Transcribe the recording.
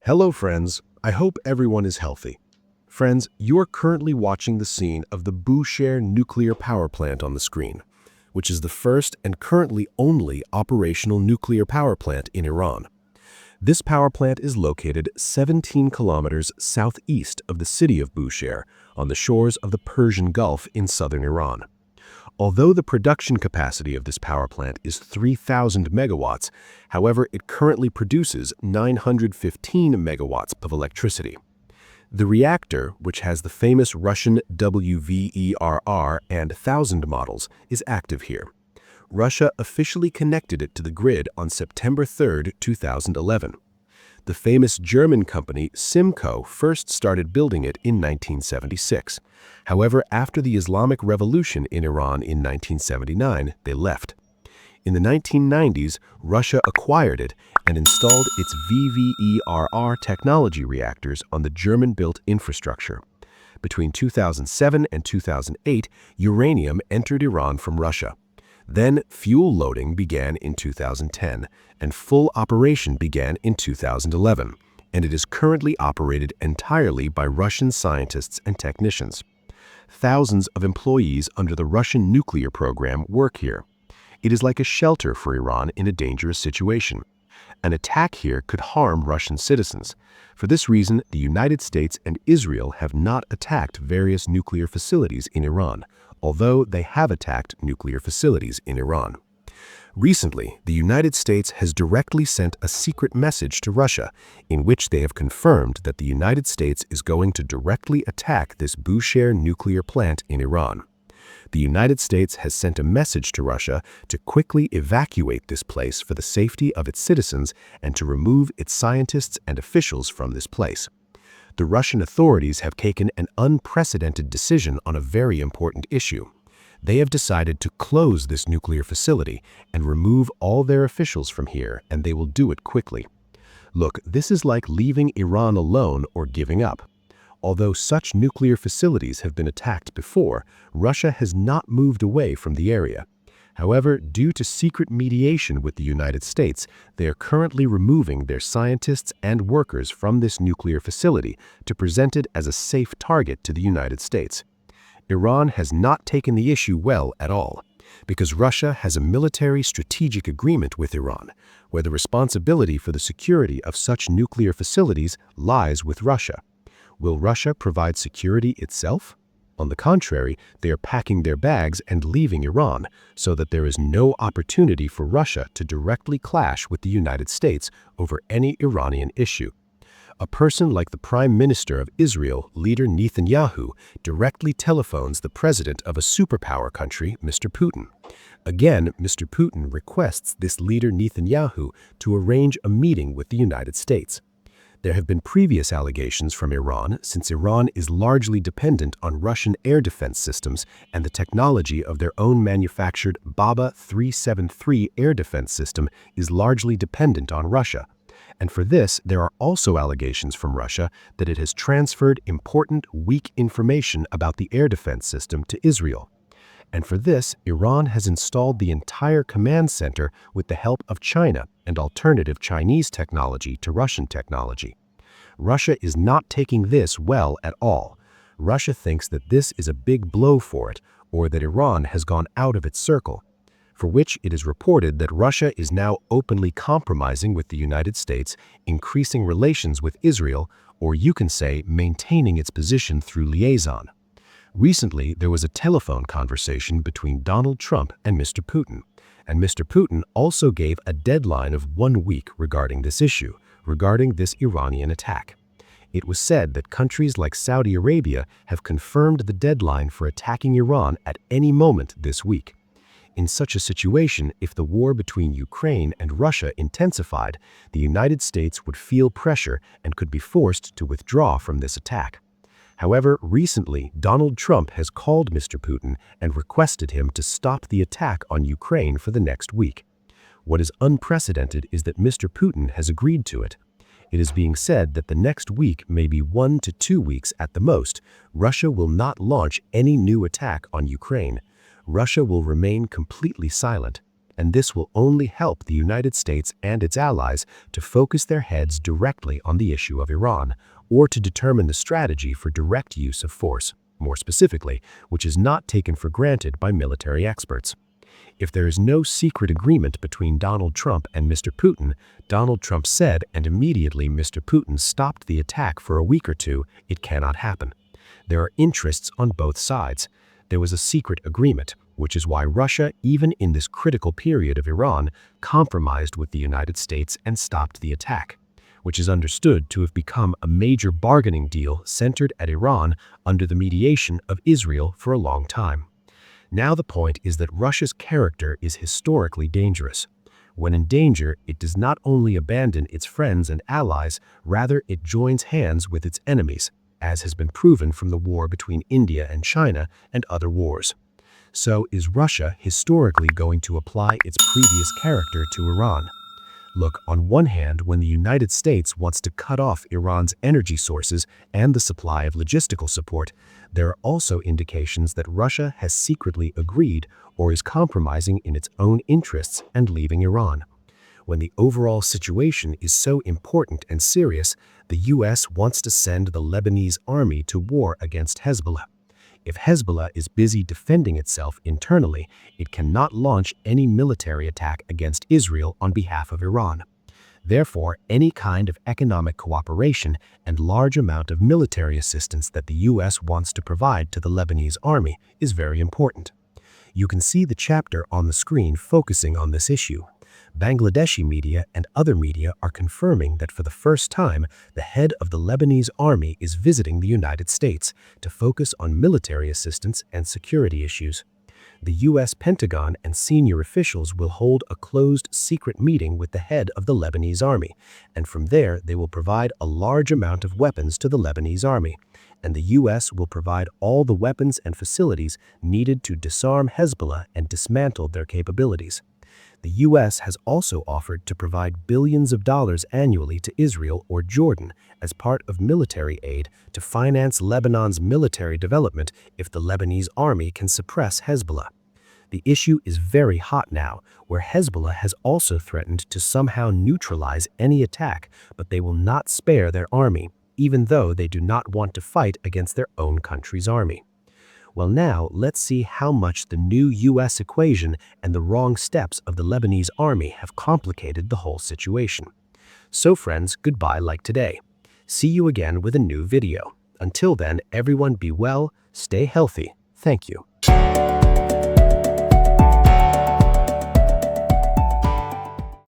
Hello, friends. I hope everyone is healthy. Friends, you are currently watching the scene of the Bushehr nuclear power plant on the screen, which is the first and currently only operational nuclear power plant in Iran. This power plant is located 17 kilometers southeast of the city of Bushehr on the shores of the Persian Gulf in southern Iran. Although the production capacity of this power plant is 3,000 megawatts, however, it currently produces 915 megawatts of electricity. The reactor, which has the famous Russian WVERR and 1000 models, is active here. Russia officially connected it to the grid on September 3, 2011. The famous German company Simco first started building it in 1976. However, after the Islamic Revolution in Iran in 1979, they left. In the 1990s, Russia acquired it and installed its VVERR technology reactors on the German-built infrastructure. Between 2007 and 2008, uranium entered Iran from Russia. Then, fuel loading began in 2010, and full operation began in 2011, and it is currently operated entirely by Russian scientists and technicians. Thousands of employees under the Russian nuclear program work here. It is like a shelter for Iran in a dangerous situation. An attack here could harm Russian citizens. For this reason, the United States and Israel have not attacked various nuclear facilities in Iran, although they have attacked nuclear facilities in Iran. Recently, the United States has directly sent a secret message to Russia in which they have confirmed that the United States is going to directly attack this Bushehr nuclear plant in Iran. The United States has sent a message to Russia to quickly evacuate this place for the safety of its citizens and to remove its scientists and officials from this place. The Russian authorities have taken an unprecedented decision on a very important issue. They have decided to close this nuclear facility and remove all their officials from here, and they will do it quickly. Look, this is like leaving Iran alone or giving up. Although such nuclear facilities have been attacked before, Russia has not moved away from the area. However, due to secret mediation with the United States, they are currently removing their scientists and workers from this nuclear facility to present it as a safe target to the United States. Iran has not taken the issue well at all, because Russia has a military strategic agreement with Iran, where the responsibility for the security of such nuclear facilities lies with Russia. Will Russia provide security itself? On the contrary, they are packing their bags and leaving Iran, so that there is no opportunity for Russia to directly clash with the United States over any Iranian issue. A person like the Prime Minister of Israel, leader Netanyahu, directly telephones the president of a superpower country, Mr. Putin. Again, Mr. Putin requests this leader Netanyahu to arrange a meeting with the United States. There have been previous allegations from Iran, since Iran is largely dependent on Russian air defense systems and the technology of their own manufactured Baba 373 air defense system is largely dependent on Russia. And for this, there are also allegations from Russia that it has transferred important, weak information about the air defense system to Israel. And for this, Iran has installed the entire command center with the help of China and alternative Chinese technology to Russian technology. Russia is not taking this well at all. Russia thinks that this is a big blow for it, or that Iran has gone out of its circle, for which it is reported that Russia is now openly compromising with the United States, increasing relations with Israel, or you can say maintaining its position through liaison. Recently, there was a telephone conversation between Donald Trump and Mr. Putin, and Mr. Putin also gave a deadline of 1 week regarding this issue, regarding this Iranian attack. It was said that countries like Saudi Arabia have confirmed the deadline for attacking Iran at any moment this week. In such a situation, if the war between Ukraine and Russia intensified, the United States would feel pressure and could be forced to withdraw from this attack. However, recently, Donald Trump has called Mr. Putin and requested him to stop the attack on Ukraine for the next week. What is unprecedented is that Mr. Putin has agreed to it. It is being said that the next week, maybe 1 to 2 weeks at the most, Russia will not launch any new attack on Ukraine. Russia will remain completely silent. and this will only help the United States and its allies to focus their heads directly on the issue of Iran, or to determine the strategy for direct use of force, more specifically, which is not taken for granted by military experts. If there is no secret agreement between Donald Trump and Mr. Putin, Donald Trump said, and immediately Mr. Putin stopped the attack for a week or two, it cannot happen. There are interests on both sides. There was a secret agreement, which is why Russia, even in this critical period of Iran, compromised with the United States and stopped the attack, which is understood to have become a major bargaining deal centered at Iran under the mediation of Israel for a long time. Now the point is that Russia's character is historically dangerous. When in danger, it does not only abandon its friends and allies, rather it joins hands with its enemies, as has been proven from the war between India and China and other wars. So is Russia historically going to apply its previous character to Iran? Look, on one hand, when the United States wants to cut off Iran's energy sources and the supply of logistical support, there are also indications that Russia has secretly agreed or is compromising in its own interests and leaving Iran. When the overall situation is so important and serious, the U.S. wants to send the Lebanese army to war against Hezbollah. If Hezbollah is busy defending itself internally, it cannot launch any military attack against Israel on behalf of Iran. Therefore, any kind of economic cooperation and large amount of military assistance that the U.S. wants to provide to the Lebanese army is very important. You can see the chapter on the screen focusing on this issue. Bangladeshi media and other media are confirming that for the first time, the head of the Lebanese army is visiting the United States to focus on military assistance and security issues. The U.S. Pentagon and senior officials will hold a closed secret meeting with the head of the Lebanese army, and from there they will provide a large amount of weapons to the Lebanese army, and the U.S. will provide all the weapons and facilities needed to disarm Hezbollah and dismantle their capabilities. The U.S. has also offered to provide billions of dollars annually to Israel or Jordan as part of military aid to finance Lebanon's military development if the Lebanese army can suppress Hezbollah. The issue is very hot now, where Hezbollah has also threatened to somehow neutralize any attack, but they will not spare their army, even though they do not want to fight against their own country's army. Well, now let's see how much the new U.S. equation and the wrong steps of the Lebanese army have complicated the whole situation. So friends, goodbye like today. See you again with a new video. Until then, everyone be well, stay healthy. Thank you.